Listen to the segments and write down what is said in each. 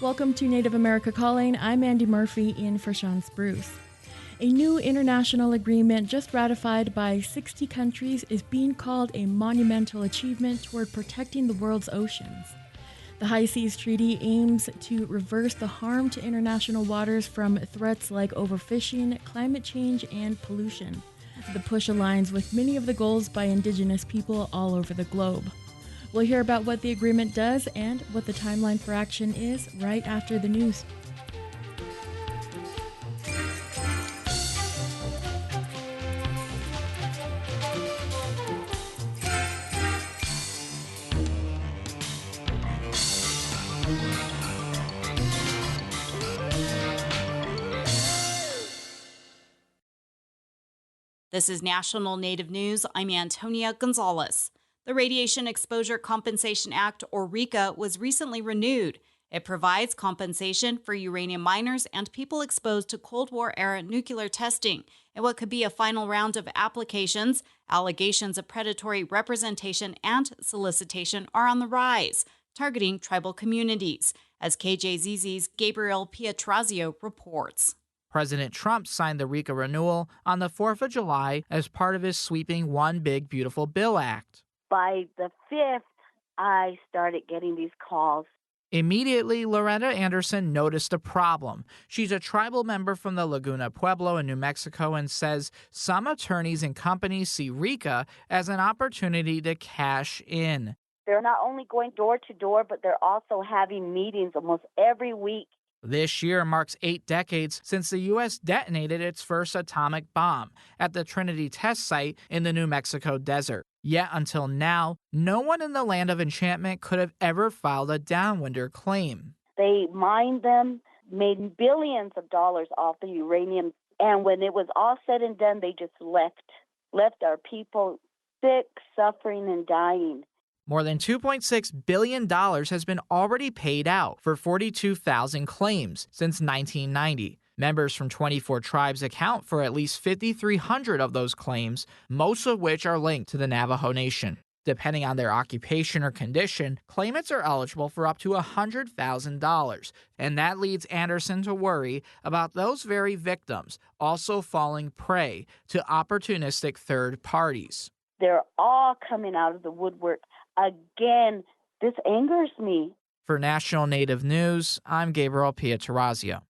Welcome to Native America Calling. I'm Andy Murphy in for Sean Spruce. A new international agreement just ratified by 60 countries is being called a monumental achievement toward protecting the world's oceans. The High Seas Treaty aims to reverse the harm to international waters from threats like overfishing, climate change, and pollution. The push aligns with many of the goals by Indigenous people all over the globe. We'll hear about what the agreement does and what the timeline for action is right after the news. This is National Native News. I'm Antonia Gonzalez. The Radiation Exposure Compensation Act, or RECA, was recently renewed. It provides compensation for uranium miners and people exposed to Cold War-era nuclear testing. In what could be a final round of applications, allegations of predatory representation and solicitation are on the rise, targeting tribal communities, as KJZZ's Gabriel Pietrazio reports. President Trump signed the RECA renewal on the 4th of July as part of his sweeping One Big Beautiful Bill Act. By the 5th, I started getting these calls. Immediately, Loretta Anderson noticed a problem. She's a tribal member from the Laguna Pueblo in New Mexico and says some attorneys and companies see RECA as an opportunity to cash in. They're not only going door to door, but they're also having meetings almost every week. This year marks 8 decades since the U.S. detonated its first atomic bomb at the Trinity test site in the New Mexico desert. Yet until now, no one in the Land of Enchantment could have ever filed a downwinder claim. They mined them, made billions of dollars off the uranium, and when it was all said and done, they just left our people sick, suffering, and dying. More than $2.6 billion has been already paid out for 42,000 claims since 1990. Members from 24 tribes account for at least 5,300 of those claims, most of which are linked to the Navajo Nation. Depending on their occupation or condition, claimants are eligible for up to $100,000, and that leads Anderson to worry about those very victims also falling prey to opportunistic third parties. They're all coming out of the woodwork. Again, this angers me. For National Native News, I'm Gabriel Pietrazio.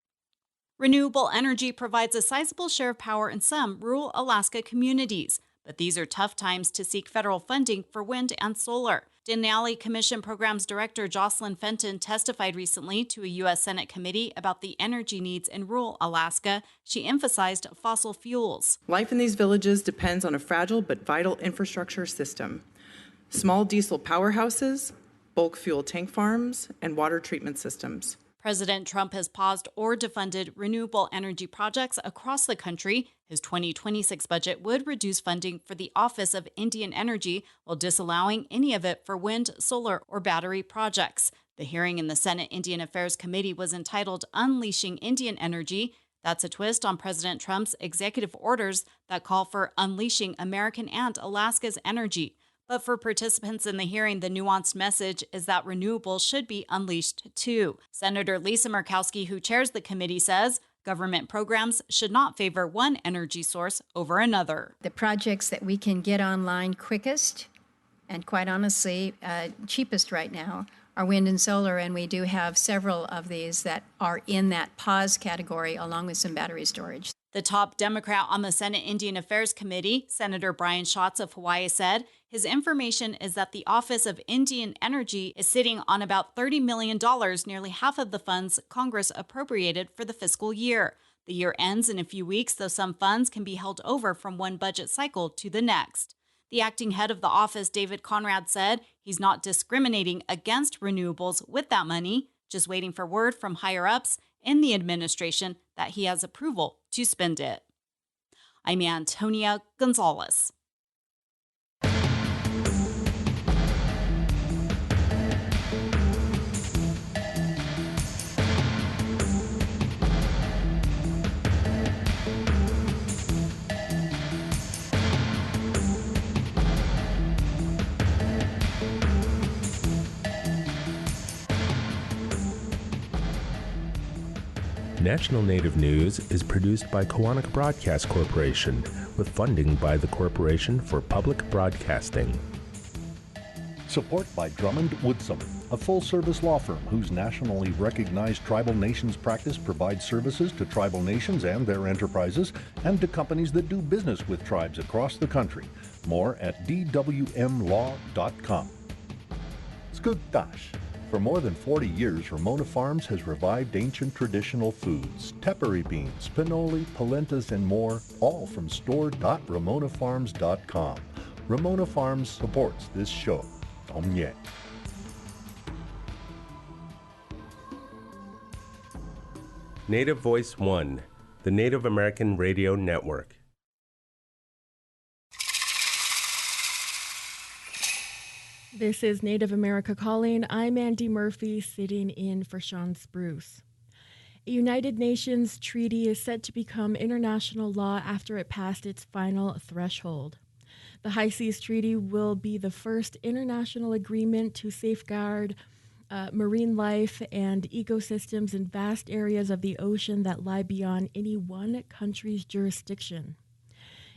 Renewable energy provides a sizable share of power in some rural Alaska communities, but these are tough times to seek federal funding for wind and solar. Denali Commission Programs Director Jocelyn Fenton testified recently to a U.S. Senate committee about the energy needs in rural Alaska. She emphasized fossil fuels. Life in these villages depends on a fragile but vital infrastructure system. Small diesel powerhouses, bulk fuel tank farms, and water treatment systems. President Trump has paused or defunded renewable energy projects across the country. His 2026 budget would reduce funding for the Office of Indian Energy while disallowing any of it for wind, solar, or battery projects. The hearing in the Senate Indian Affairs Committee was entitled Unleashing Indian Energy. That's a twist on President Trump's executive orders that call for unleashing American and Alaska's energy. But for participants in the hearing, the nuanced message is that renewables should be unleashed too. Senator Lisa Murkowski, who chairs the committee, says government programs should not favor one energy source over another. The projects that we can get online quickest and quite honestly cheapest right now are wind and solar, and we do have several of these that are in that pause category along with some battery storage. The top Democrat on the Senate Indian Affairs Committee, Senator Brian Schatz of Hawaii, said his information is that the Office of Indian Energy is sitting on about $30 million, nearly half of the funds Congress appropriated for the fiscal year. The year ends in a few weeks, though some funds can be held over from one budget cycle to the next. The acting head of the office, David Conrad, said he's not discriminating against renewables with that money, just waiting for word from higher-ups in the administration that he has approval to spend it. I'm Antonia Gonzalez. National Native News is produced by Koahnic Broadcast Corporation with funding by the Corporation for Public Broadcasting. Support by Drummond Woodson, a full-service law firm whose nationally recognized tribal nations practice provides services to tribal nations and their enterprises and to companies that do business with tribes across the country. More at dwmlaw.com. Skugtash. For more than 40 years, Ramona Farms has revived ancient traditional foods, tepary beans, pinoli, polentas, and more, all from store.ramonafarms.com. Ramona Farms supports this show. Omye. Native Voice One, the Native American Radio Network. This is Native America Calling. I'm Andy Murphy, sitting in for Sean Spruce. A United Nations treaty is set to become international law after it passed its final threshold. The High Seas Treaty will be the first international agreement to safeguard marine life and ecosystems in vast areas of the ocean that lie beyond any one country's jurisdiction.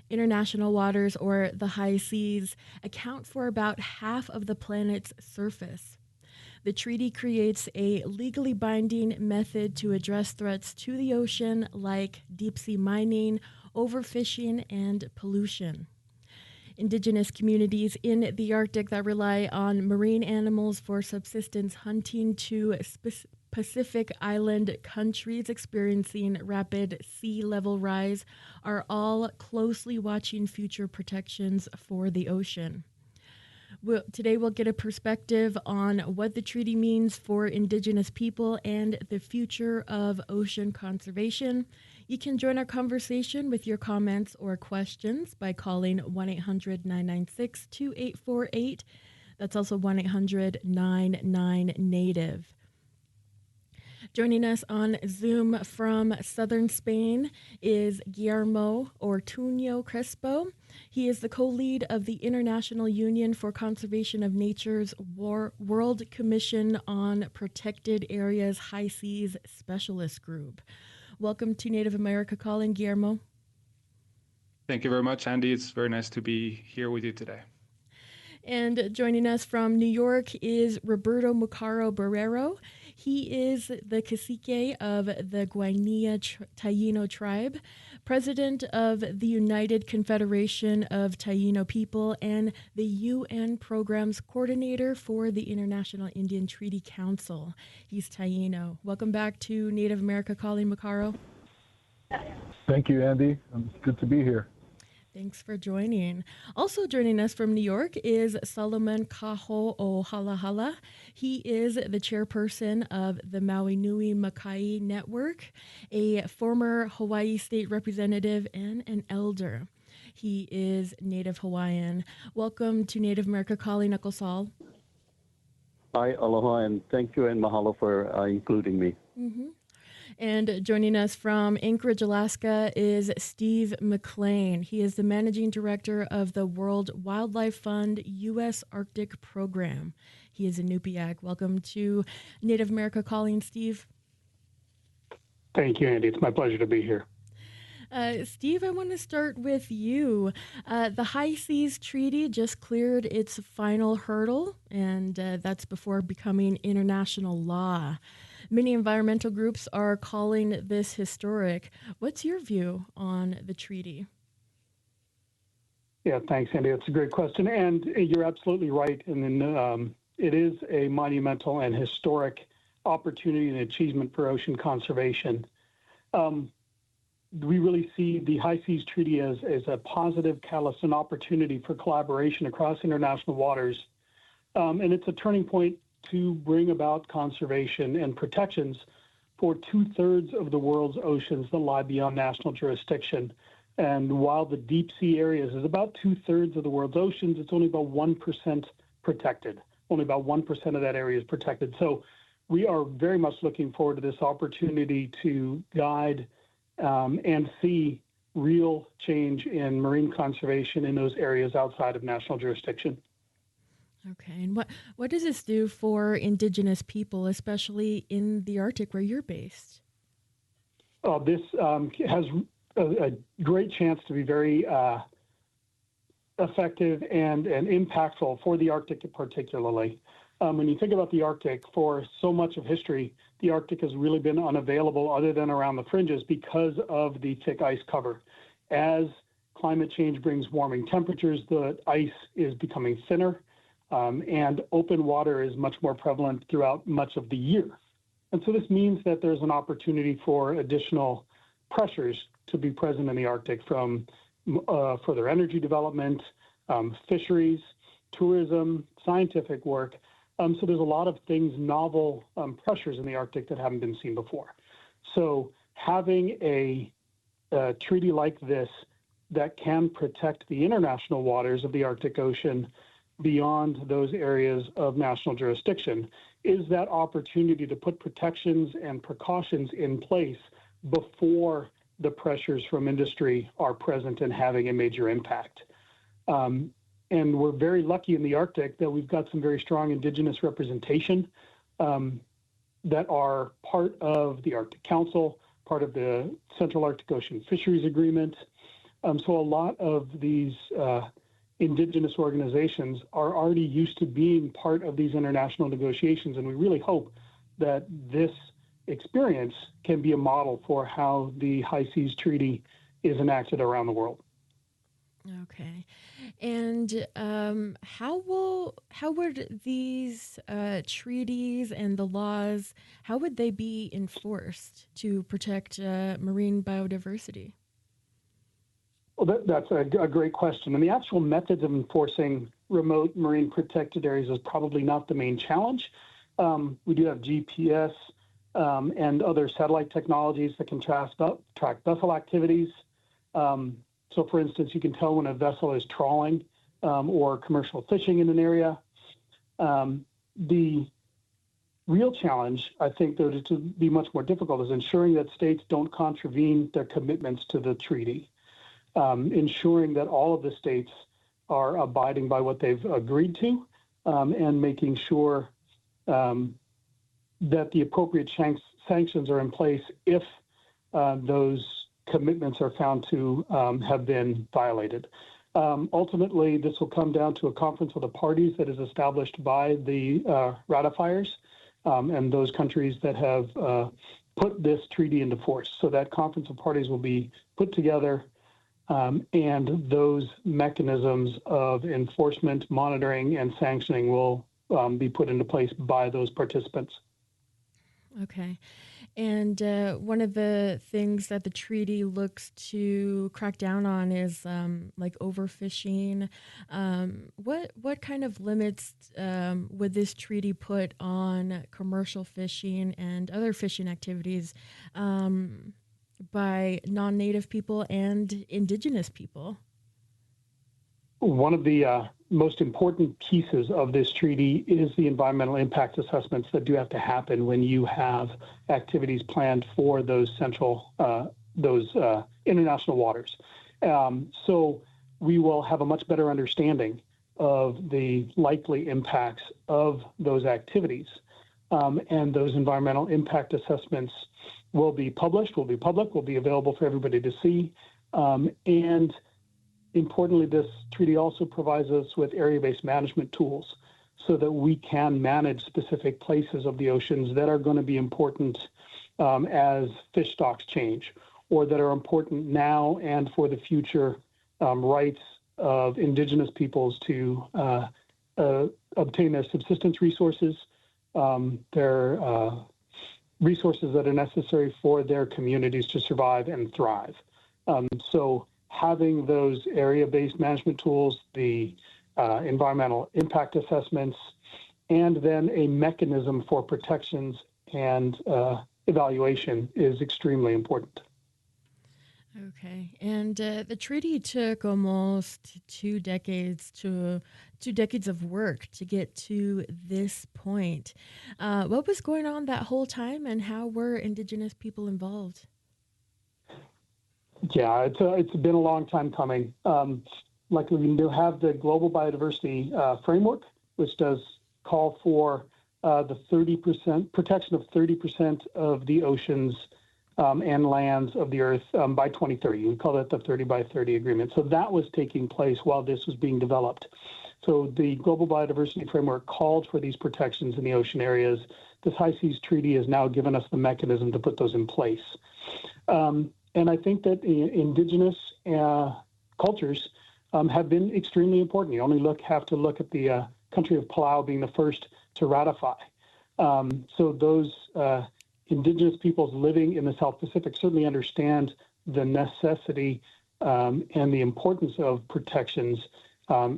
International waters, or the high seas, account for about half of the planet's surface. The treaty creates a legally binding method to address threats to the ocean like deep-sea mining, overfishing, and pollution. Indigenous communities in the Arctic that rely on marine animals for subsistence hunting to Pacific Island countries experiencing rapid sea level rise are all closely watching future protections for the ocean. Today we'll get a perspective on what the treaty means for Indigenous people and the future of ocean conservation. You can join our conversation with your comments or questions by calling 1-800-996-2848. That's also 1-800-99-NATIVE. Joining us on Zoom from southern Spain is Guillermo Ortuño Crespo. He is the co-lead of the International Union for Conservation of Nature's World Commission on Protected Areas High Seas Specialist Group. Welcome to Native America Calling, Guillermo. Thank you very much, Andy. It's very nice to be here with you today. And joining us from New York is Roberto Mucaro Barrero. He is the cacique of the Guainía Taíno tribe, president of the United Confederation of Taíno People, and the UN Programs Coordinator for the International Indian Treaty Council. He's Taíno. Welcome back to Native America Calling, Mucaro. Thank you, Andy. It's good to be here. Thanks for joining. Also joining us from New York is Solomon Kaho O'Halahala. He is the chairperson of the Maui Nui Makai Network, a former Hawaii state representative and an elder. He is Native Hawaiian. Welcome to Native America Calling, Akosal. Hi, aloha, and thank you and mahalo for including me. Mm-hmm. And joining us from Anchorage, Alaska is Steve McLean. He is the managing director of the World Wildlife Fund U.S. Arctic Program. He is a Inupiaq. Welcome to Native America Calling, Steve. Thank you, Andy. It's my pleasure to be here. Steve, I want to start with you. The High Seas Treaty just cleared its final hurdle, and that's before becoming international law. Many environmental groups are calling this historic. What's your view on the treaty? Yeah, thanks, Andy. That's a great question. And you're absolutely right. And then it is a monumental and historic opportunity and achievement for ocean conservation. We really see the High Seas Treaty as a positive catalyst and opportunity for collaboration across international waters. And it's a turning point to bring about conservation and protections for 2/3 of the world's oceans that lie beyond national jurisdiction. And while the deep sea areas is about 2/3 of the world's oceans, it's only about 1% protected. Only about 1% of that area is protected. So we are very much looking forward to this opportunity to guide and see real change in marine conservation in those areas outside of national jurisdiction. Okay, and what does this do for Indigenous people, especially in the Arctic where you're based? This has a great chance to be very effective and impactful for the Arctic particularly. When you think about the Arctic, for so much of history, the Arctic has really been unavailable other than around the fringes because of the thick ice cover. As climate change brings warming temperatures, the ice is becoming thinner, and open water is much more prevalent throughout much of the year. And so this means that there's an opportunity for additional pressures to be present in the Arctic from further energy development, fisheries, tourism, scientific work. So there's a lot of things, novel pressures in the Arctic that haven't been seen before. So having a treaty like this that can protect the international waters of the Arctic Ocean beyond those areas of national jurisdiction is that opportunity to put protections and precautions in place before the pressures from industry are present and having a major impact. And we're very lucky in the Arctic that we've got some very strong indigenous representation that are part of the Arctic Council, part of the Central Arctic Ocean Fisheries Agreement. So a lot of these indigenous organizations are already used to being part of these international negotiations, and we really hope that this experience can be a model for how the High Seas Treaty is enacted around the world. Okay. And how would these treaties and the laws, how would they be enforced to protect marine biodiversity? Well, that's a great question. And the actual methods of enforcing remote marine protected areas is probably not the main challenge. We do have GPS and other satellite technologies that can track vessel activities. So, for instance, you can tell when a vessel is trawling or commercial fishing in an area. The real challenge, I think, though, to be much more difficult, is ensuring that states don't contravene their commitments to the treaty, ensuring that all of the states are abiding by what they've agreed to, and making sure that the appropriate sanctions are in place if those commitments are found to have been violated. Ultimately, this will come down to a conference of the parties that is established by the ratifiers and those countries that have put this treaty into force. So that conference of parties will be put together, and those mechanisms of enforcement, monitoring, and sanctioning will be put into place by those participants. Okay. And one of the things that the treaty looks to crack down on is like overfishing. What kind of limits would this treaty put on commercial fishing and other fishing activities by non-native people and indigenous people? One of the most important pieces of this treaty is the environmental impact assessments that do have to happen when you have activities planned for those international waters. So we will have a much better understanding of the likely impacts of those activities. And those environmental impact assessments will be published, will be public, will be available for everybody to see. And importantly, this treaty also provides us with area-based management tools so that we can manage specific places of the oceans that are going to be important as fish stocks change, or that are important now and for the future rights of indigenous peoples to obtain their subsistence resources, their resources that are necessary for their communities to survive and thrive. So having those area-based management tools, the environmental impact assessments, and then a mechanism for protections and evaluation is extremely important. Okay, and the treaty took almost 2 decades of work to get to this point. What was going on that whole time, and how were indigenous people involved? Yeah, it's been a long time coming. Luckily, we do have the Global Biodiversity Framework, which does call for the 30% protection of 30% of the ocean's and lands of the Earth by 2030. We call that the 30 by 30 agreement. So that was taking place while this was being developed. So the Global Biodiversity Framework called for these protections in the ocean areas. This High Seas Treaty has now given us the mechanism to put those in place. And I think that indigenous cultures have been extremely important. You only have to look at the country of Palau being the first to ratify. So those indigenous peoples living in the South Pacific certainly understand the necessity and the importance of protections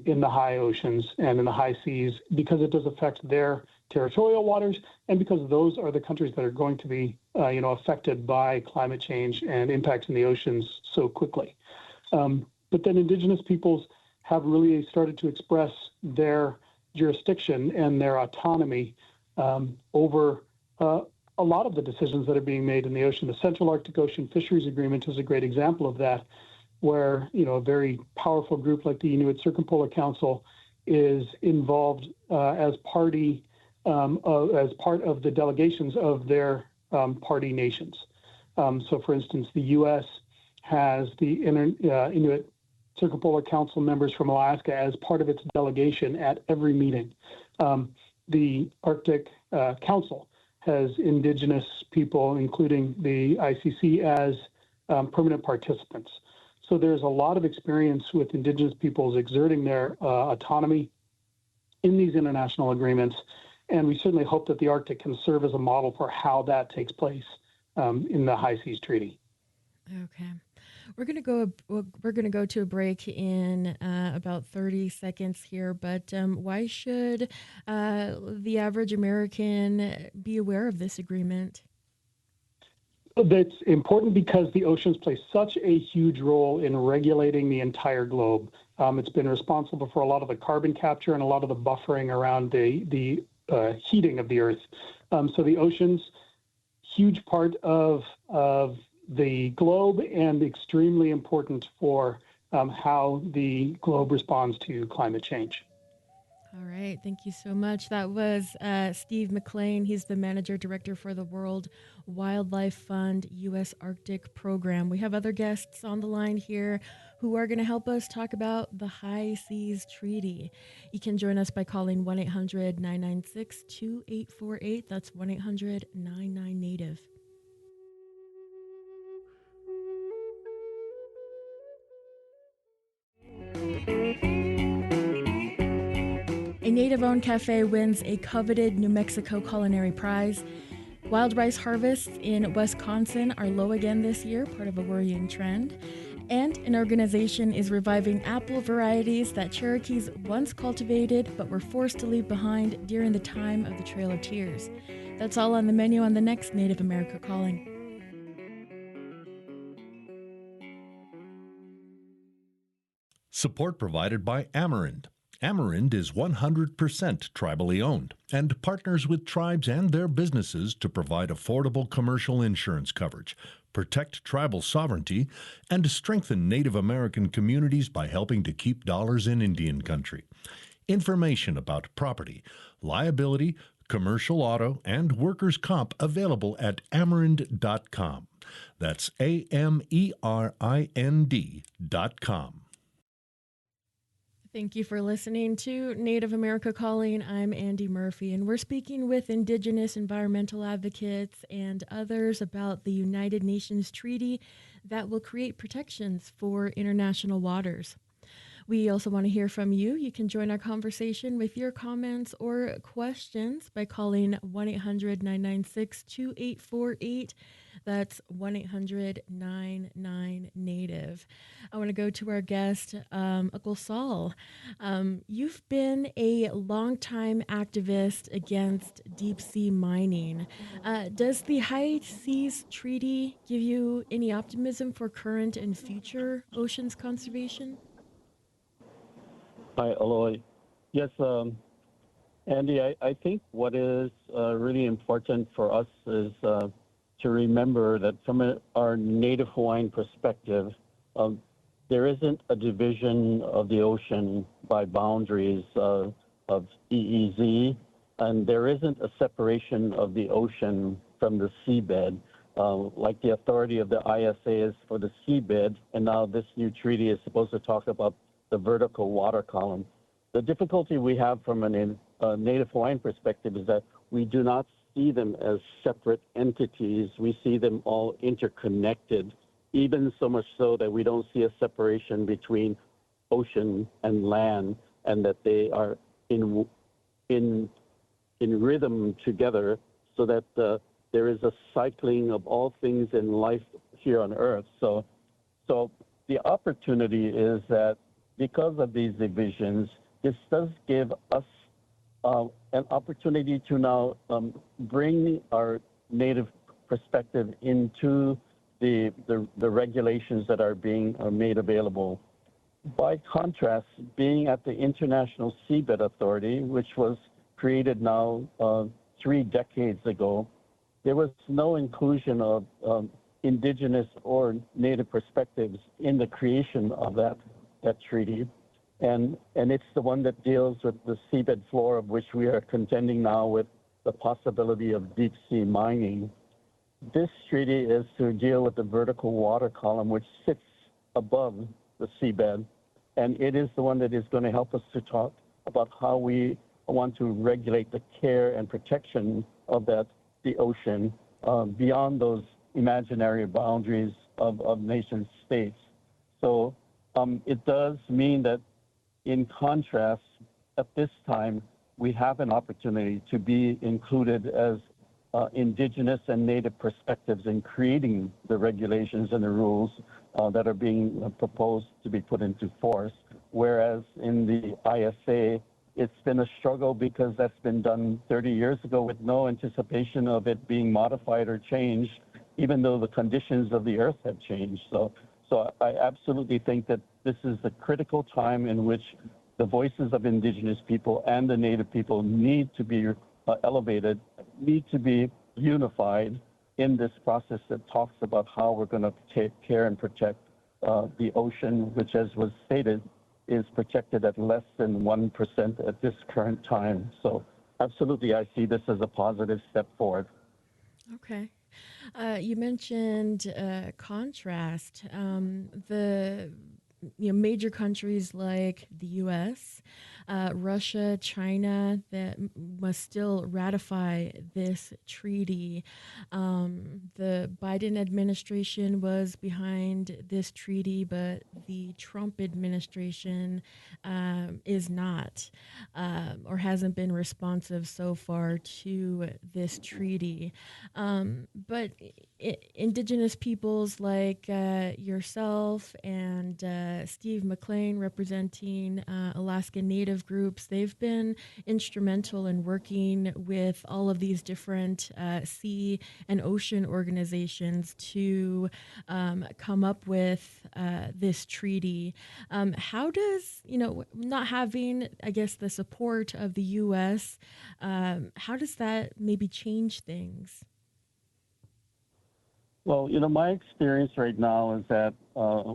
in the high oceans and in the high seas, because it does affect their territorial waters, and because those are the countries that are going to be affected by climate change and impacts in the oceans so quickly. But then indigenous peoples have really started to express their jurisdiction and their autonomy over a lot of the decisions that are being made in the ocean. The Central Arctic Ocean Fisheries Agreement is a great example of that, where a very powerful group like the Inuit Circumpolar Council is involved as part of the delegations of their party nations. So, for instance, the U.S. has the Inuit Circumpolar Council members from Alaska as part of its delegation at every meeting. The Arctic Council has indigenous people, including the ICC, as permanent participants. So there's a lot of experience with indigenous peoples exerting their autonomy in these international agreements, and we certainly hope that the Arctic can serve as a model for how that takes place in the High Seas Treaty. Okay. We're going to go to a break in about 30 seconds here, but why should the average American be aware of this agreement? That's important because the oceans play such a huge role in regulating the entire globe. It's been responsible for a lot of the carbon capture and a lot of the buffering around the heating of the Earth. So the oceans, huge part of the globe, and extremely important for how the globe responds to climate change. All right. Thank you so much. That was Steve McLean. He's the Manager Director for the World Wildlife Fund U.S. Arctic Program. We have other guests on the line here who are going to help us talk about the High Seas Treaty. You can join us by calling 1-800-996-2848. That's 1-800-99-NATIVE. A Native-owned cafe wins a coveted New Mexico Culinary Prize. Wild rice harvests in Wisconsin are low again this year, part of a worrying trend. And an organization is reviving apple varieties that Cherokees once cultivated but were forced to leave behind during the time of the Trail of Tears. That's all on the menu on the next Native America Calling. Support provided by Amerind. Amerind is 100% tribally owned and partners with tribes and their businesses to provide affordable commercial insurance coverage, protect tribal sovereignty, and strengthen Native American communities by helping to keep dollars in Indian country. Information about property, liability, commercial auto, and workers' comp available at Amerind.com. That's AMERIND.com. Thank you for listening to Native America Calling. I'm Andy Murphy, and we're speaking with Indigenous environmental advocates and others about the United Nations Treaty that will create protections for international waters. We also want to hear from you. You can join our conversation with your comments or questions by calling 1-800-996-2848. That's 1-800-99-NATIVE. I want to go to our guest, Uncle Saul. You've been a longtime activist against deep sea mining. Does the High Seas Treaty give you any optimism for current and future oceans conservation? Hi, Aloy. Yes, Andy, I think what is really important for us is to remember that from our Native Hawaiian perspective, there isn't a division of the ocean by boundaries of EEZ, and there isn't a separation of the ocean from the seabed. like the authority of the ISA is for the seabed, and now this new treaty is supposed to talk about the vertical water column. The difficulty we have from a Native Hawaiian perspective is that we do not see them as separate entities. We see them all interconnected, even so much so that we don't see a separation between ocean and land, and that they are in rhythm together, so that there is a cycling of all things in life here on Earth. So the opportunity is that because of these divisions, this does give us an opportunity to now bring our Native perspective into the regulations that are being made available. By contrast, being at the International Seabed Authority, which was created now 3 decades ago, there was no inclusion of indigenous or Native perspectives in the creation of that treaty. And it's the one that deals with the seabed floor, of which we are contending now with the possibility of deep sea mining. This treaty is to deal with the vertical water column, which sits above the seabed. And it is the one that is going to help us to talk about how we want to regulate the care and protection of the ocean beyond those imaginary boundaries of nation states. So it does mean that, in contrast, at this time, we have an opportunity to be included as indigenous and Native perspectives in creating the regulations and the rules that are being proposed to be put into force. Whereas in the ISA, it's been a struggle because that's been done 30 years ago with no anticipation of it being modified or changed, even though the conditions of the Earth have changed. So I absolutely think that this is the critical time in which the voices of indigenous people and the Native people need to be elevated, need to be unified in this process that talks about how we're going to take care and protect the ocean, which, as was stated, is protected at less than 1% at this current time. So absolutely, I see this as a positive step forward. Okay. You mentioned contrast. The major countries like the U.S., Russia, China, that must still ratify this treaty. The Biden administration was behind this treaty, but the Trump administration is not, or hasn't been responsive so far to this treaty. But indigenous peoples like yourself and Steve McLean, representing Alaska Native groups, they've been instrumental in working with all of these different sea and ocean organizations to come up with this treaty. How does, not having, I guess, the support of the U.S., how does that maybe change things? Well, my experience right now is that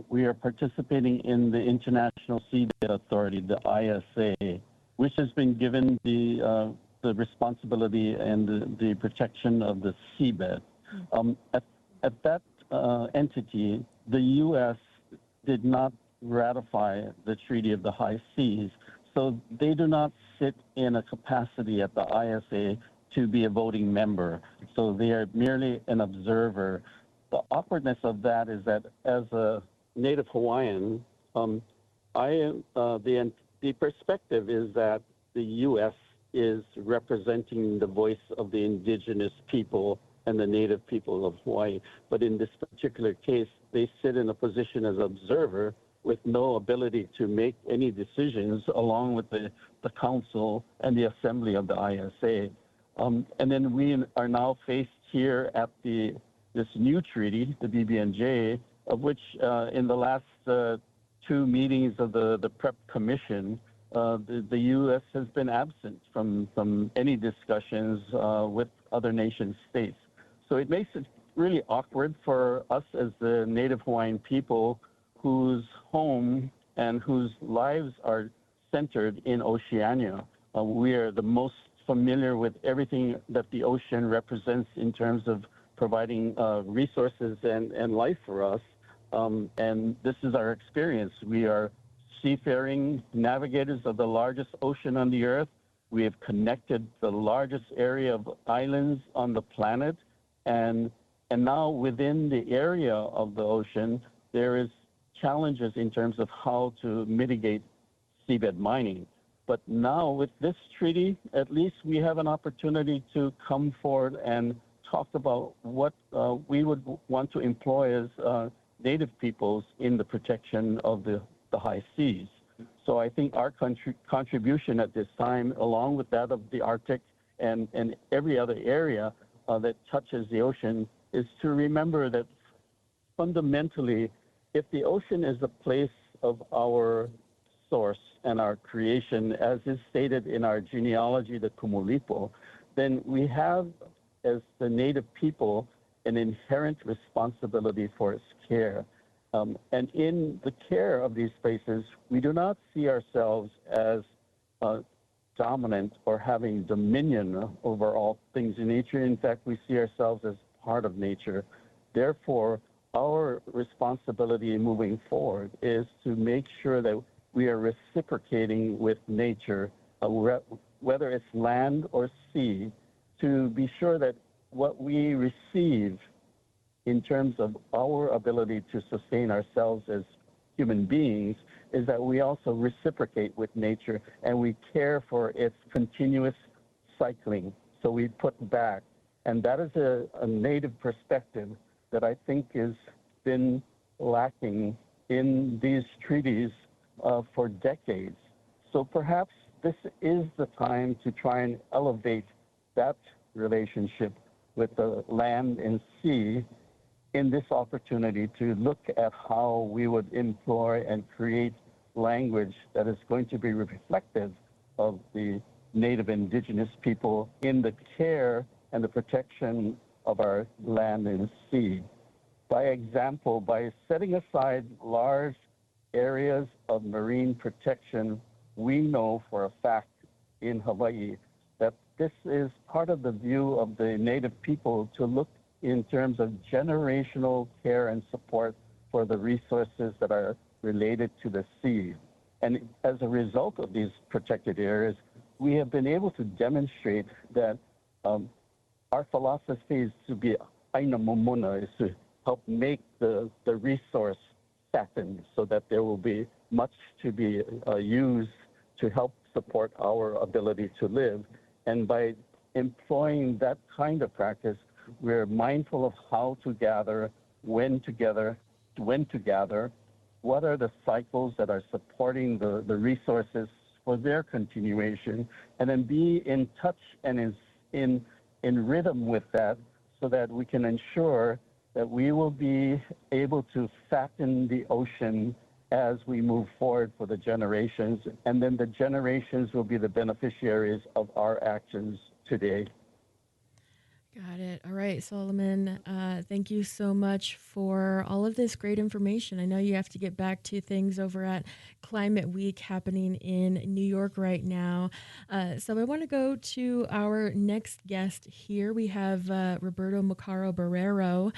we are participating in the International Seabed Authority, the ISA, which has been given the responsibility and the protection of the seabed. At that entity, the U.S. did not ratify the Treaty of the High Seas, so they do not sit in a capacity at the ISA to be a voting member. So they are merely an observer. The awkwardness of that is that as a Native Hawaiian, the perspective is that the U.S. is representing the voice of the indigenous people and the Native people of Hawaii. But in this particular case, they sit in a position as observer with no ability to make any decisions along with the council and the assembly of the ISA. And then we are now faced here at this new treaty, the BBNJ, of which in the last 2 meetings of the PREP Commission, the U.S. has been absent from any discussions with other nation states. So it makes it really awkward for us as the Native Hawaiian people whose home and whose lives are centered in Oceania. We are the most familiar with everything that the ocean represents in terms of providing resources and life for us. And this is our experience. We are seafaring navigators of the largest ocean on the earth. We have connected the largest area of islands on the planet. And now within the area of the ocean, there is challenges in terms of how to mitigate seabed mining. But now with this treaty, at least we have an opportunity to come forward and talk about what we would want to employ as Native peoples in the protection of the high seas. So I think our contribution at this time, along with that of the Arctic and every other area that touches the ocean, is to remember that fundamentally, if the ocean is a place of our source and our creation, as is stated in our genealogy, the Kumulipo, then we have, as the Native people, an inherent responsibility for its care. And in the care of these spaces, we do not see ourselves as dominant or having dominion over all things in nature. In fact, we see ourselves as part of nature. Therefore, our responsibility moving forward is to make sure that we are reciprocating with nature, whether it's land or sea, to be sure that what we receive in terms of our ability to sustain ourselves as human beings is that we also reciprocate with nature and we care for its continuous cycling. So we put back. And that is a Native perspective that I think has been lacking in these treaties for decades. So perhaps this is the time to try and elevate that relationship with the land and sea in this opportunity to look at how we would employ and create language that is going to be reflective of the Native Indigenous people in the care and the protection of our land and sea. By example, by setting aside large areas of marine protection, we know for a fact in Hawaii that this is part of the view of the Native people to look in terms of generational care and support for the resources that are related to the sea. And as a result of these protected areas, we have been able to demonstrate that our philosophy is to be aina momona, is to help make the resource fatten so that there will be much to be used to help support our ability to live. And by employing that kind of practice, we're mindful of how to gather, when to gather, what are the cycles that are supporting the resources for their continuation, and then be in touch and in rhythm with that so that we can ensure that we will be able to fatten the ocean as we move forward for the generations, and then the generations will be the beneficiaries of our actions today. Got it. All right, Solomon, thank you so much for all of this great information. I know you have to get back to things over at Climate Week happening in New York right now. So I want to go to our next guest here. We have Roberto Macaro Barrero.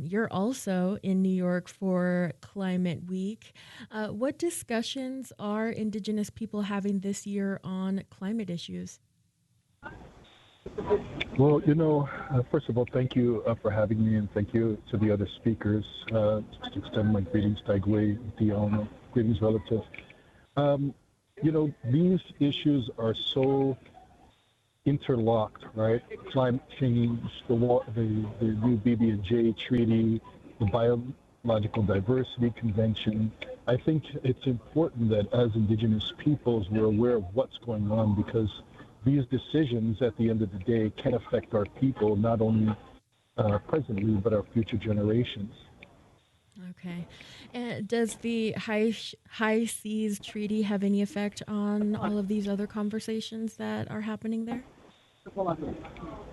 You're also in New York for Climate Week. What discussions are Indigenous people having this year on climate issues? Well, first of all, thank you for having me, and thank you to the other speakers. Just to extend my greetings, Taigwe, Dion, greetings, relative. These issues are so interlocked, right? Climate change, the new BB&J treaty, the Biological Diversity Convention. I think it's important that as Indigenous peoples, we're aware of what's going on, because these decisions at the end of the day can affect our people, not only presently, but our future generations. Okay. And does the High Seas Treaty have any effect on all of these other conversations that are happening there?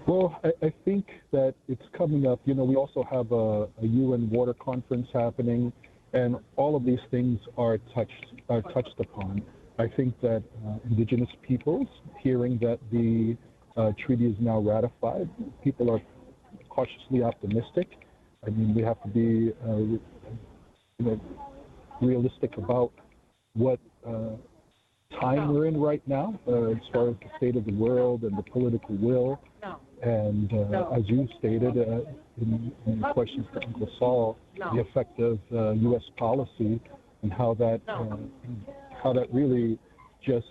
Well, I think that it's coming up. We also have a UN water conference happening, and all of these things are touched upon. I think that Indigenous peoples, hearing that the treaty is now ratified, people are cautiously optimistic. I mean, we have to be realistic about what time we're in right now, as far as the state of the world and the political will. And as you stated in the questions to Uncle Saul, the effect of U.S. policy and how that really just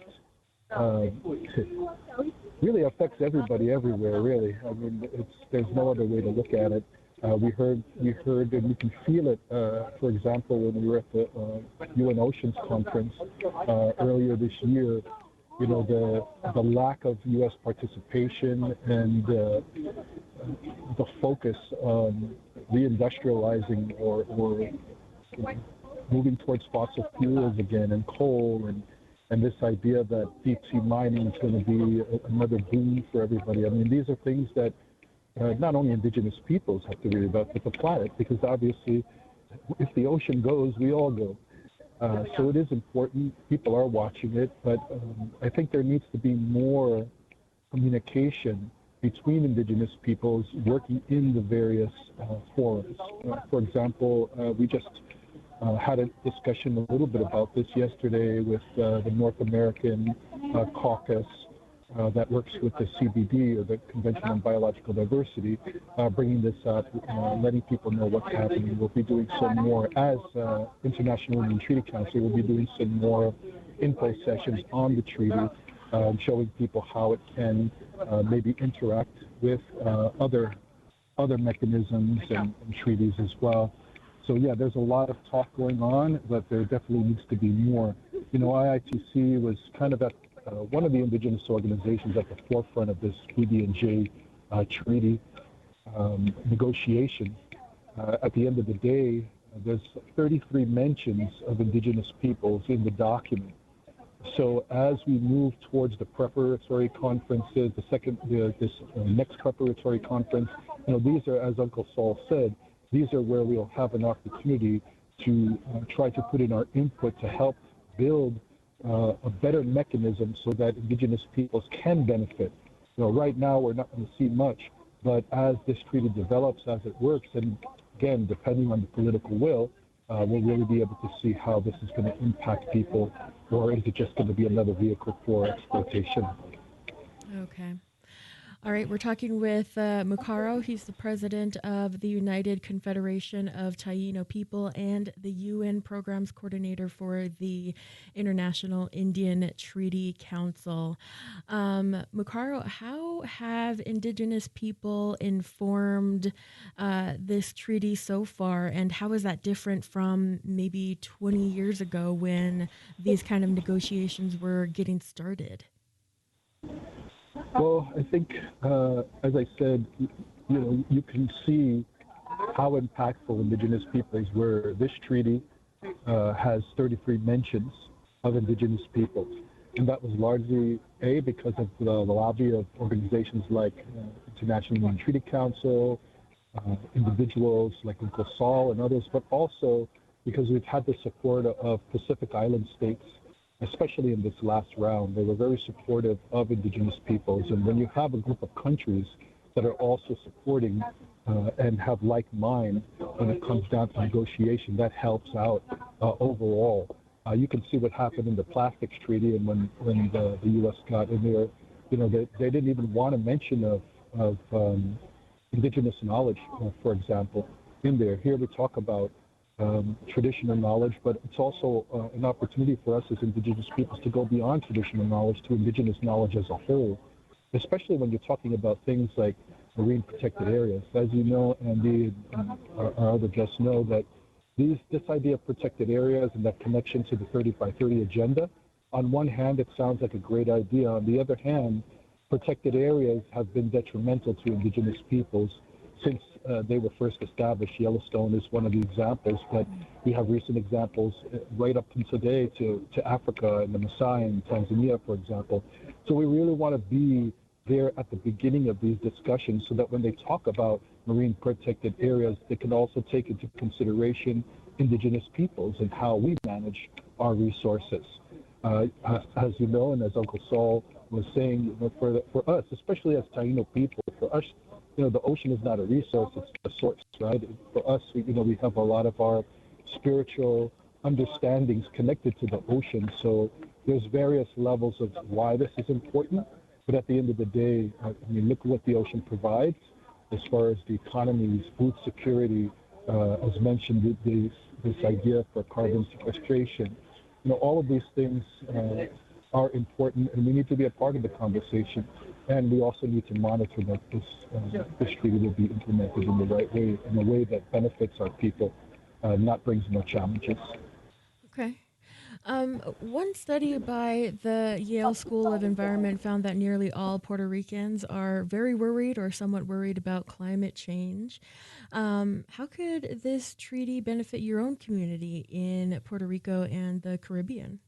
really affects everybody everywhere. Really, I mean, there's no other way to look at it. We heard, and you can feel it. For example, when we were at the UN Oceans Conference earlier this year, you know, the lack of U.S. participation and the focus on reindustrializing or moving towards fossil fuels again and coal and this idea that deep sea mining is going to be another boom for everybody. I mean, these are things that not only indigenous peoples have to worry about, but the planet, because obviously if the ocean goes, we all go. So it is important. People are watching it, but I think there needs to be more communication between indigenous peoples working in the various forums. For example, we just had a discussion a little bit about this yesterday with the North American caucus that works with the CBD, or the Convention on Biological Diversity, bringing this up, letting people know what's happening. We'll be doing some more, as International Indian Treaty Council, we'll be doing some more info sessions on the treaty, showing people how it can maybe interact with other mechanisms and treaties as well. So yeah, there's a lot of talk going on, but there definitely needs to be more. You know, IITC was kind of at one of the indigenous organizations at the forefront of this PB&J treaty negotiation. At the end of the day, there's 33 mentions of indigenous peoples in the document. So as we move towards the preparatory conferences, this next preparatory conference, you know, these are, as Uncle Saul said, these are where we'll have an opportunity to try to put in our input to help build a better mechanism so that indigenous peoples can benefit. You know, right now we're not going to see much, but as this treaty develops, as it works, and again, depending on the political will, we'll really be able to see how this is going to impact people, or is it just going to be another vehicle for exploitation? Okay. All right, we're talking with Mukaro. He's the president of the United Confederation of Taino People and the UN Programs Coordinator for the International Indian Treaty Council. Mukaro, how have Indigenous people informed this treaty so far, and how is that different from maybe 20 years ago when these kind of negotiations were getting started? Well, I think, as I said, you know, you can see how impactful indigenous peoples were. This treaty has 33 mentions of indigenous peoples, and that was largely, because of the lobby of organizations like International Indian Treaty Council, individuals like Uncle Saul and others, but also because we've had the support of Pacific Island states, especially in this last round. They were very supportive of indigenous peoples. And when you have a group of countries that are also supporting and have like mind when it comes down to negotiation, that helps out overall. You can see what happened in the Plastics Treaty, and when the U.S. got in there, you know, they didn't even want a mention of indigenous knowledge, for example, in there. Here we talk about traditional knowledge, but it's also an opportunity for us as indigenous peoples to go beyond traditional knowledge to indigenous knowledge as a whole, especially when you're talking about things like marine protected areas. As you know, Andy and our other guests know, that this idea of protected areas and that connection to the 30 by 30 agenda, on one hand, it sounds like a great idea. On the other hand, protected areas have been detrimental to indigenous peoples since they were first established. Yellowstone is one of the examples, but we have recent examples right up to today to Africa and the Maasai and Tanzania, for example. So we really want to be there at the beginning of these discussions so that when they talk about marine protected areas, they can also take into consideration indigenous peoples and how we manage our resources. As you know, and as Uncle Saul was saying, you know, for us, especially as Taino people, for us, the ocean is not a resource, it's a source, right? For us, we have a lot of our spiritual understandings connected to the ocean. So there's various levels of why this is important. But at the end of the day, look at what the ocean provides as far as the economies, food security, as mentioned, this idea for carbon sequestration. All of these things are important, and we need to be a part of the conversation. And we also need to monitor that this treaty will be implemented in the right way, in a way that benefits our people, not brings more challenges. Okay. One study by the Yale School of Environment found that nearly all Puerto Ricans are very worried or somewhat worried about climate change. How could this treaty benefit your own community in Puerto Rico and the Caribbean?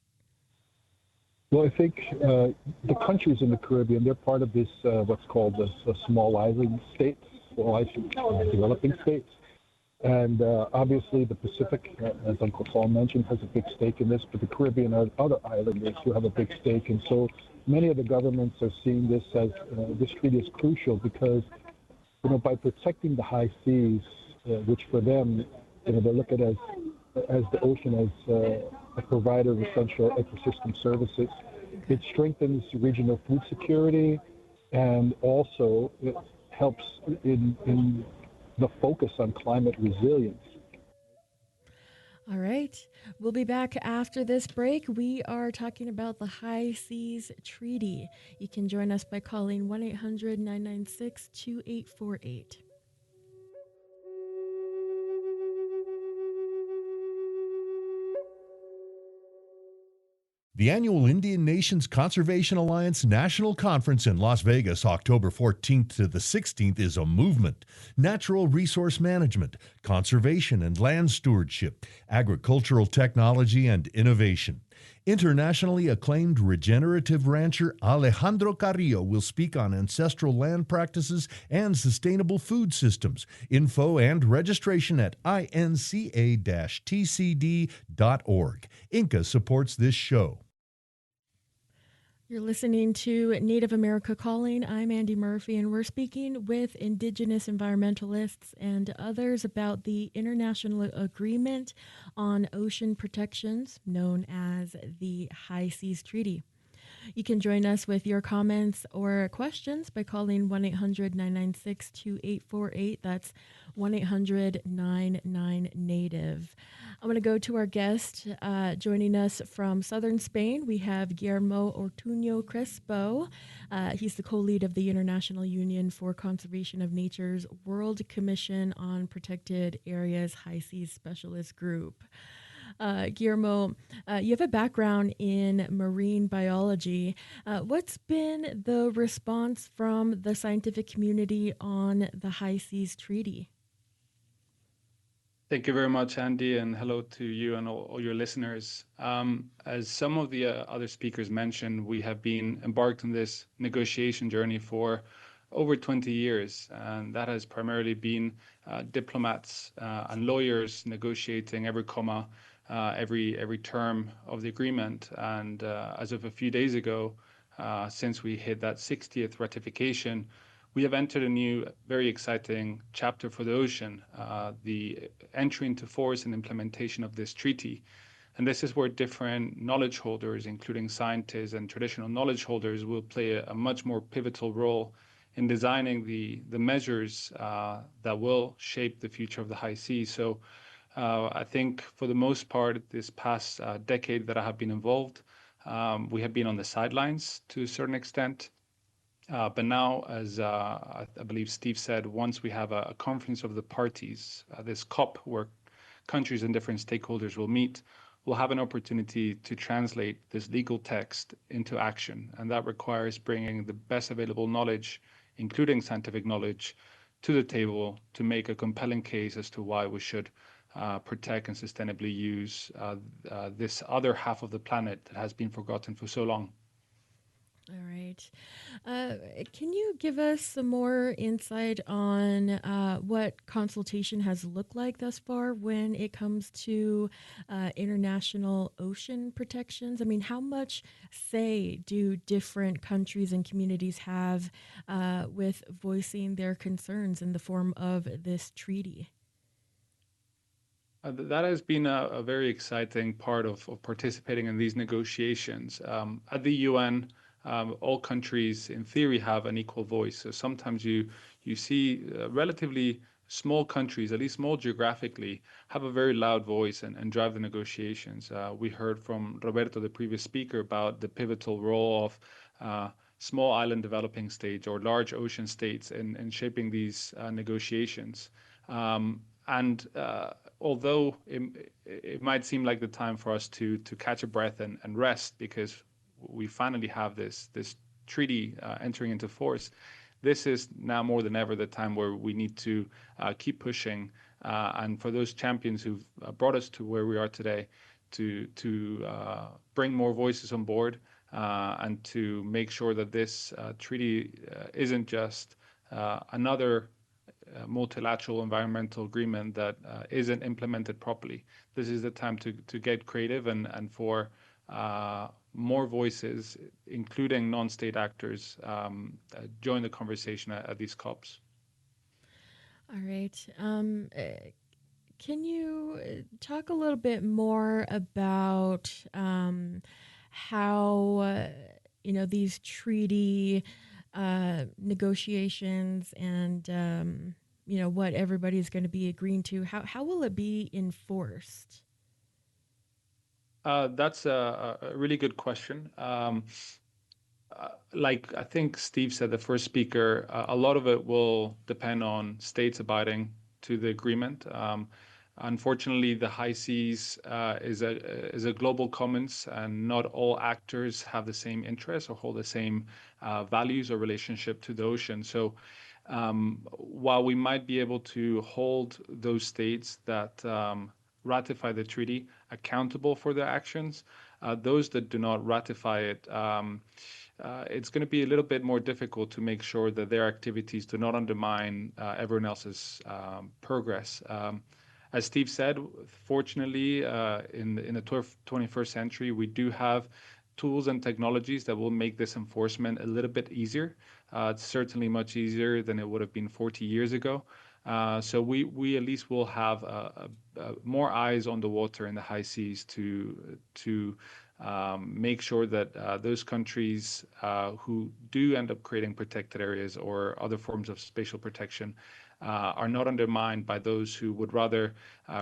Well, I think the countries in the Caribbean, they're part of this, what's called the small island states, developing states. And obviously the Pacific, as Uncle Saul mentioned, has a big stake in this, but the Caribbean are other islanders who have a big stake. And so many of the governments are seeing this as, this treaty is crucial because, by protecting the high seas, which for them, they look at as the ocean as a provider of essential ecosystem services. It strengthens regional food security, and also it helps in the focus on climate resilience. All right. We'll be back after this break. We are talking about the High Seas Treaty. You can join us by calling 1-800-996-2848. The annual Indian Nations Conservation Alliance National Conference in Las Vegas, October 14th to the 16th, is a movement. Natural resource management, conservation and land stewardship, agricultural technology and innovation. Internationally acclaimed regenerative rancher Alejandro Carrillo will speak on ancestral land practices and sustainable food systems. Info and registration at inca-tcd.org. INCA supports this show. You're listening to Native America Calling. I'm Andy Murphy, and we're speaking with Indigenous environmentalists and others about the International Agreement on Ocean Protections, known as the High Seas Treaty. You can join us with your comments or questions by calling 1-800-996-2848. That's 1-800-99-NATIVE. I'm going to go to our guest. Joining us from southern Spain, we have Guillermo Ortuño Crespo. He's the co-lead of the International Union for Conservation of Nature's World Commission on Protected Areas High Seas Specialist Group. Guillermo, you have a background in marine biology. What's been the response from the scientific community on the High Seas Treaty? Thank you very much, Andy, and hello to you and all your listeners. As some of the other speakers mentioned, we have been embarked on this negotiation journey for over 20 years, and that has primarily been diplomats and lawyers negotiating every comma, every term of the agreement. And as of a few days ago, since we hit that 60th ratification, we have entered a new, very exciting chapter for the ocean, the entry into force and implementation of this treaty. And this is where different knowledge holders, including scientists and traditional knowledge holders, will play a much more pivotal role in designing the measures that will shape the future of the high seas. So I think for the most part, this past decade that I have been involved, we have been on the sidelines to a certain extent. But now, as I believe Steve said, once we have a conference of the parties, this COP, where countries and different stakeholders will meet, we'll have an opportunity to translate this legal text into action. And that requires bringing the best available knowledge, including scientific knowledge, to the table to make a compelling case as to why we should protect and sustainably use this other half of the planet that has been forgotten for so long. All right. Can you give us some more insight on what consultation has looked like thus far when it comes to international ocean protections? I mean, how much say do different countries and communities have with voicing their concerns in the form of this treaty? That has been a very exciting part of participating in these negotiations. At the UN, all countries, in theory, have an equal voice. So sometimes you see relatively small countries, at least small geographically, have a very loud voice and drive the negotiations. We heard from Roberto, the previous speaker, about the pivotal role of small island developing states or large ocean states in shaping these negotiations. And although it might seem like the time for us to catch a breath and rest because we finally have this treaty entering into force, this is now more than ever the time where we need to keep pushing. And for those champions who've brought us to where we are today, to bring more voices on board and to make sure that this treaty isn't just another multilateral environmental agreement that isn't implemented properly. This is the time to get creative and for more voices, including non-state actors, join the conversation at these COPs. All right. Can you talk a little bit more about how these treaty negotiations and what everybody's going to be agreeing to? How will it be enforced? That's a really good question. Like I think Steve said, the first speaker, a lot of it will depend on states abiding to the agreement. Unfortunately, the high seas is a global commons, and not all actors have the same interests or hold the same values or relationship to the ocean. So while we might be able to hold those states that ratify the treaty accountable for their actions, those that do not ratify it, it's going to be a little bit more difficult to make sure that their activities do not undermine everyone else's progress. As Steve said, fortunately, in the 21st century, we do have tools and technologies that will make this enforcement a little bit easier. It's certainly much easier than it would have been 40 years ago. So we at least will have more eyes on the water in the high seas to make sure that those countries who do end up creating protected areas or other forms of spatial protection are not undermined by those who would rather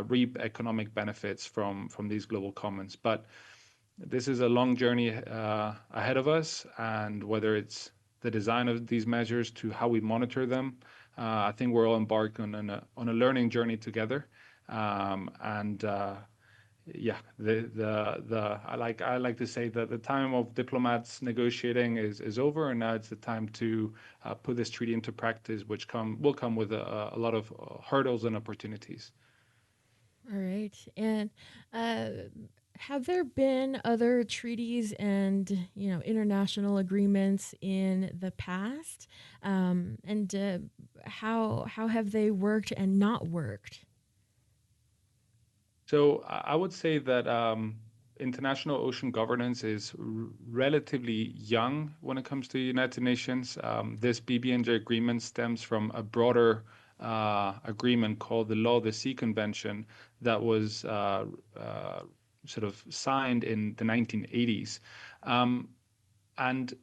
reap economic benefits from these global commons. But this is a long journey ahead of us, and whether it's the design of these measures to how we monitor them, I think we're all embarked on a learning journey together. Yeah, I like to say that the time of diplomats negotiating is over, and now it's the time to put this treaty into practice, which will come with a lot of hurdles and opportunities. All right, and have there been other treaties and international agreements in the past, and how have they worked and not worked? So I would say that international ocean governance is relatively young when it comes to the United Nations. This BBNJ agreement stems from a broader agreement called the Law of the Sea Convention that was sort of signed in the 1980s. And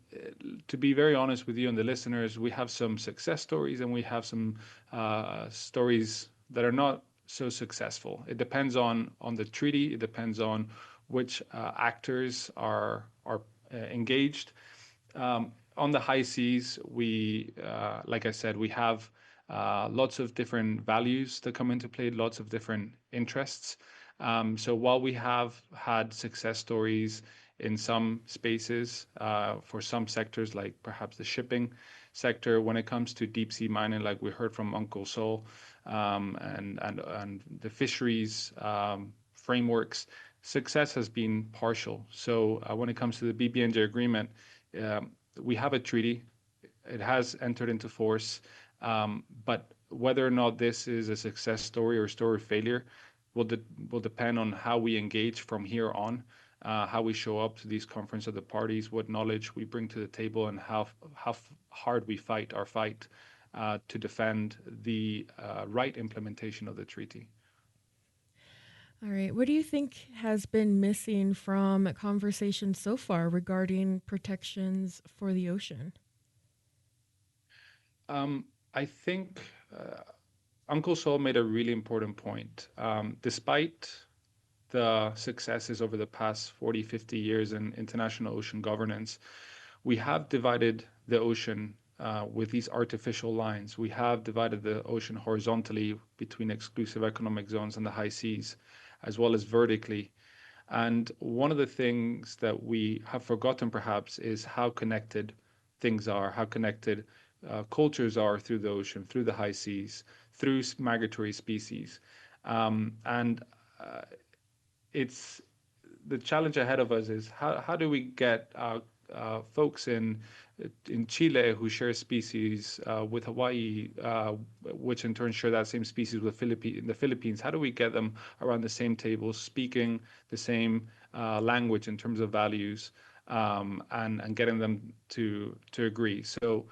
to be very honest with you and the listeners, we have some success stories and we have some stories that are not so successful. It depends on the treaty. It depends on which actors are engaged. On the high seas, we, like I said, we have lots of different values that come into play, lots of different interests. So while we have had success stories in some spaces for some sectors, like perhaps the shipping sector, when it comes to deep sea mining, like we heard from Uncle Sol, and the fisheries frameworks, success has been partial. So when it comes to the BBNJ agreement, we have a treaty. It has entered into force, but whether or not this is a success story or a story of failure will depend on how we engage from here on, how we show up to these conference of the parties, what knowledge we bring to the table, and how hard we fight our fight to defend the right implementation of the treaty. All right. What do you think has been missing from conversations so far regarding protections for the ocean? I think Uncle Sol made a really important point. Despite the successes over the past 40, 50 years in international ocean governance, we have divided the ocean with these artificial lines. We have divided the ocean horizontally between exclusive economic zones and the high seas, as well as vertically. And one of the things that we have forgotten perhaps is how connected things are, how connected cultures are through the ocean, through the high seas, through migratory species. It's the challenge ahead of us is how do we get folks in Chile who share species with Hawaii, which in turn share that same species with the Philippines. How do we get them around the same table, speaking the same language in terms of values, and getting them to agree? So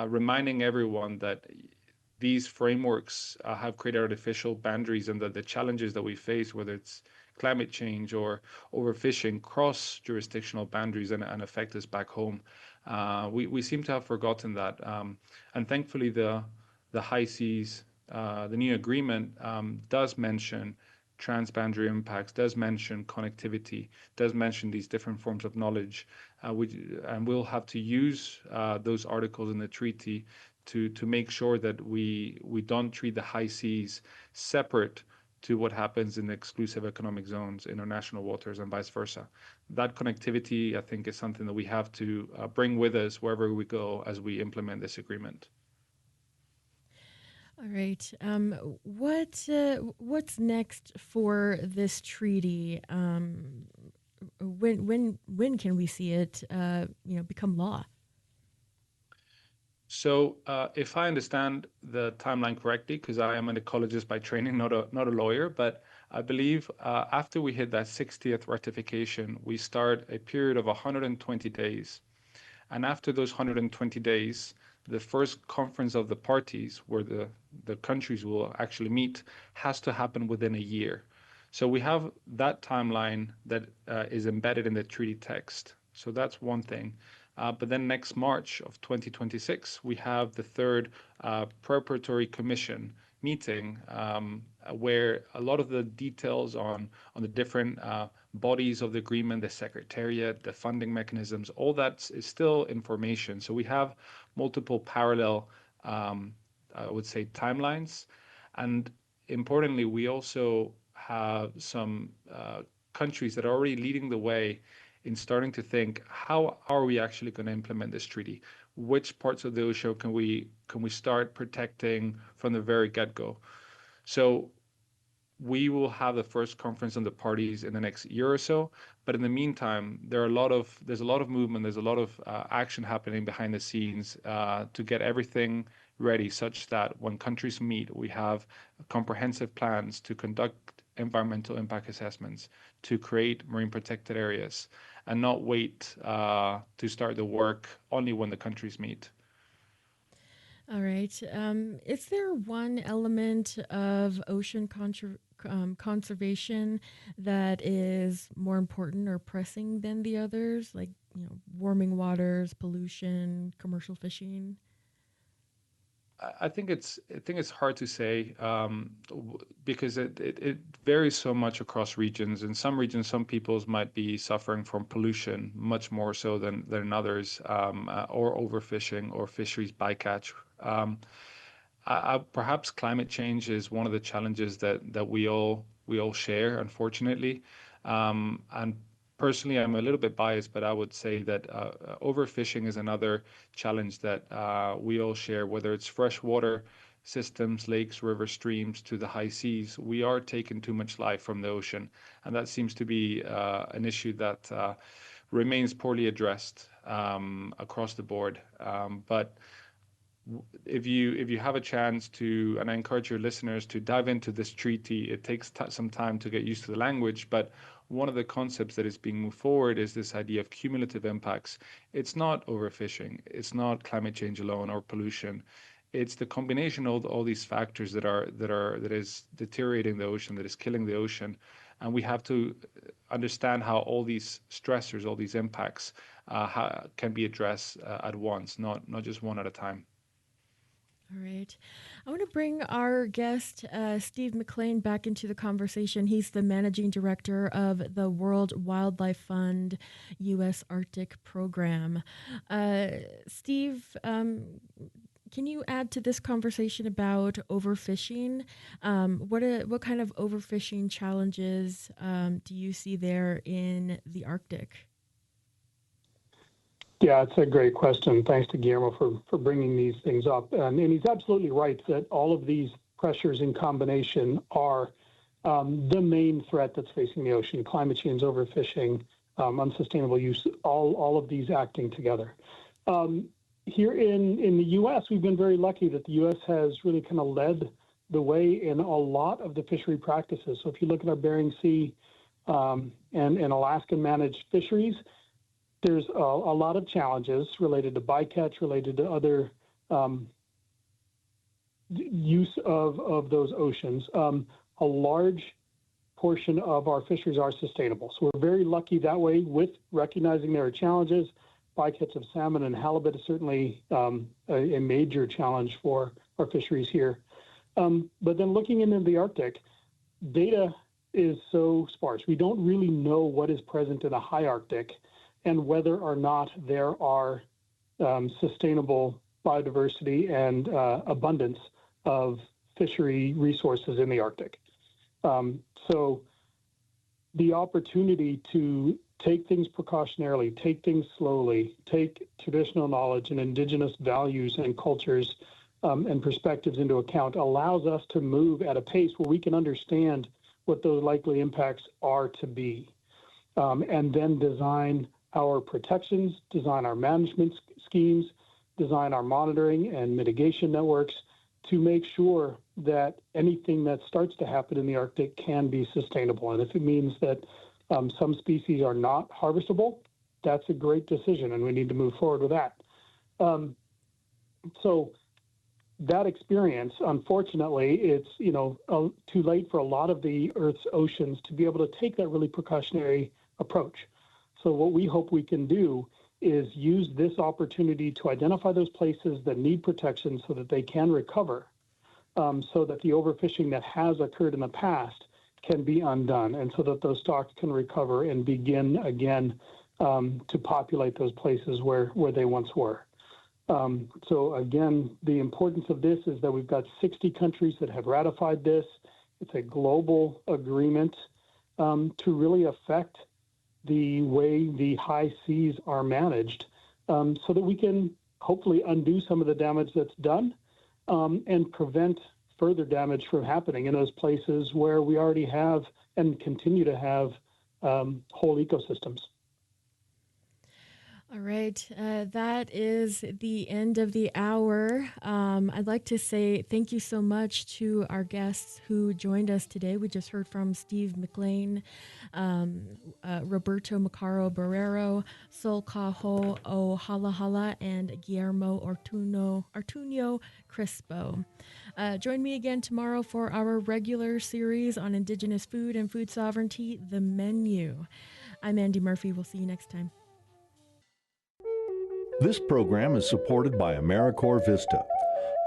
reminding everyone that these frameworks have created artificial boundaries, and that the challenges that we face, whether it's climate change or overfishing, cross jurisdictional boundaries and affect us back home. We seem to have forgotten that. And thankfully, the high seas, the new agreement does mention transboundary impacts, does mention connectivity, does mention these different forms of knowledge. And we'll have to use those articles in the treaty to make sure that we don't treat the high seas separate to what happens in the exclusive economic zones, international waters, and vice versa. That connectivity, I think, is something that we have to bring with us wherever we go as we implement this agreement. All right. What's next for this treaty? When can we see it become law? So if I understand the timeline correctly, because I am an ecologist by training, not a lawyer, but I believe after we hit that 60th ratification, we start a period of 120 days. And after those 120 days, the first conference of the parties, where the countries will actually meet, has to happen within a year. So we have that timeline that is embedded in the treaty text. So that's one thing. But then next March of 2026, we have the third preparatory commission meeting, where a lot of the details on the different bodies of the agreement, the secretariat, the funding mechanisms, all that is still information. So we have multiple parallel, I would say, timelines. And importantly, we also have some countries that are already leading the way in starting to think, how are we actually going to implement this treaty? Which parts of the ocean can we start protecting from the very get-go? So we will have the first conference on the parties in the next year or so. But in the meantime, there's a lot of movement, there's a lot of action happening behind the scenes to get everything ready, such that when countries meet, we have comprehensive plans to conduct environmental impact assessments, to create marine protected areas, and not wait to start the work only when the countries meet. All right. Is there one element of ocean conservation that is more important or pressing than the others, like warming waters, pollution, commercial fishing? I think it's hard to say because it varies so much across regions. In some regions, some peoples might be suffering from pollution much more so than others, or overfishing or fisheries bycatch. Perhaps climate change is one of the challenges that we all share, unfortunately. And personally, I'm a little bit biased, but I would say that overfishing is another challenge that we all share, whether it's freshwater systems, lakes, rivers, streams, to the high seas. We are taking too much life from the ocean. And that seems to be an issue that remains poorly addressed across the board. But if you have a chance to, and I encourage your listeners to dive into this treaty, it takes some time to get used to the language, but one of the concepts that is being moved forward is this idea of cumulative impacts. It's not overfishing, it's not climate change alone or pollution. It's the combination of all these factors that is deteriorating the ocean, that is killing the ocean, and we have to understand how all these stressors, all these impacts, can be addressed at once, not just one at a time. All right. I want to bring our guest, Steve McLean, back into the conversation. He's the managing director of the World Wildlife Fund U.S. Arctic Program. Steve, can you add to this conversation about overfishing? What kind of overfishing challenges do you see there in the Arctic? Yeah, it's a great question. Thanks to Guillermo for bringing these things up. And he's absolutely right that all of these pressures in combination are the main threat that's facing the ocean: climate change, overfishing, unsustainable use, all of these acting together. Here in the U.S., we've been very lucky that the U.S. has really kind of led the way in a lot of the fishery practices. So if you look at our Bering Sea and Alaskan managed fisheries, there's a lot of challenges related to bycatch, related to other use of those oceans. A large portion of our fisheries are sustainable. So we're very lucky that way, with recognizing there are challenges. Bycatch of salmon and halibut is certainly a major challenge for our fisheries here. But then looking into the Arctic, data is so sparse. We don't really know what is present in the high Arctic and whether or not there are sustainable biodiversity and abundance of fishery resources in the Arctic. So the opportunity to take things precautionarily, take things slowly, take traditional knowledge and indigenous values and cultures and perspectives into account allows us to move at a pace where we can understand what those likely impacts are to be, and then design our protections, design our management schemes, design our monitoring and mitigation networks to make sure that anything that starts to happen in the Arctic can be sustainable. And if it means that some species are not harvestable, that's a great decision, and we need to move forward with that. So that experience, unfortunately, it's too late for a lot of the Earth's oceans to be able to take that really precautionary approach. So what we hope we can do is use this opportunity to identify those places that need protection so that they can recover, so that the overfishing that has occurred in the past can be undone, and so that those stocks can recover and begin again to populate those places where they once were. So again, the importance of this is that we've got 60 countries that have ratified this. It's a global agreement to really affect the way the high seas are managed, so that we can hopefully undo some of the damage that's done and prevent further damage from happening in those places where we already have and continue to have whole ecosystems. All right. That is the end of the hour. I'd like to say thank you so much to our guests who joined us today. We just heard from Steve McLean, Roberto Macaro Barrero, Sol Kaho O'Halahala, and Guillermo Artunio Crispo. Join me again tomorrow for our regular series on Indigenous food and food sovereignty, The Menu. I'm Andy Murphy. We'll see you next time. This program is supported by AmeriCorps Vista.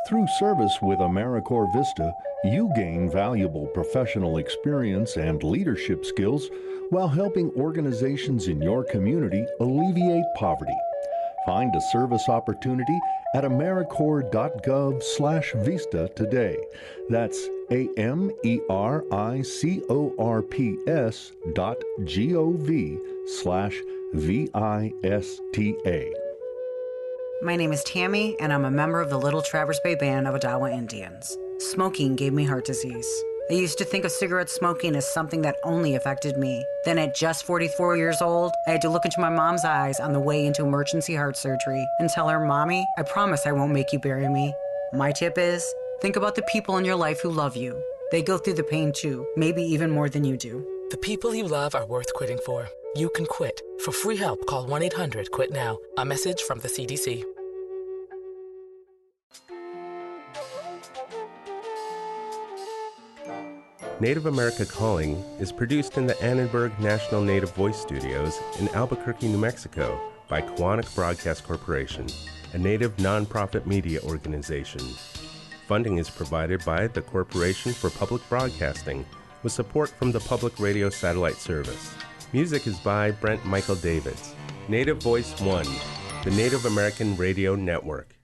Through service with AmeriCorps Vista, you gain valuable professional experience and leadership skills while helping organizations in your community alleviate poverty. Find a service opportunity at AmeriCorps.gov/Vista today. That's AmeriCorps.gov/VISTA. My name is Tammy, and I'm a member of the Little Traverse Bay Band of Odawa Indians. Smoking gave me heart disease. I used to think of cigarette smoking as something that only affected me. Then at just 44 years old, I had to look into my mom's eyes on the way into emergency heart surgery and tell her, "Mommy, I promise I won't make you bury me." My tip is, think about the people in your life who love you. They go through the pain too, maybe even more than you do. The people you love are worth quitting for. You can quit. For free help, call 1-800-QUIT-NOW. A message from the CDC. Native America Calling is produced in the Annenberg National Native Voice Studios in Albuquerque, New Mexico by Koahnic Broadcast Corporation, a Native nonprofit media organization. Funding is provided by the Corporation for Public Broadcasting with support from the Public Radio Satellite Service. Music is by Brent Michael Davids. Native Voice One, the Native American Radio Network.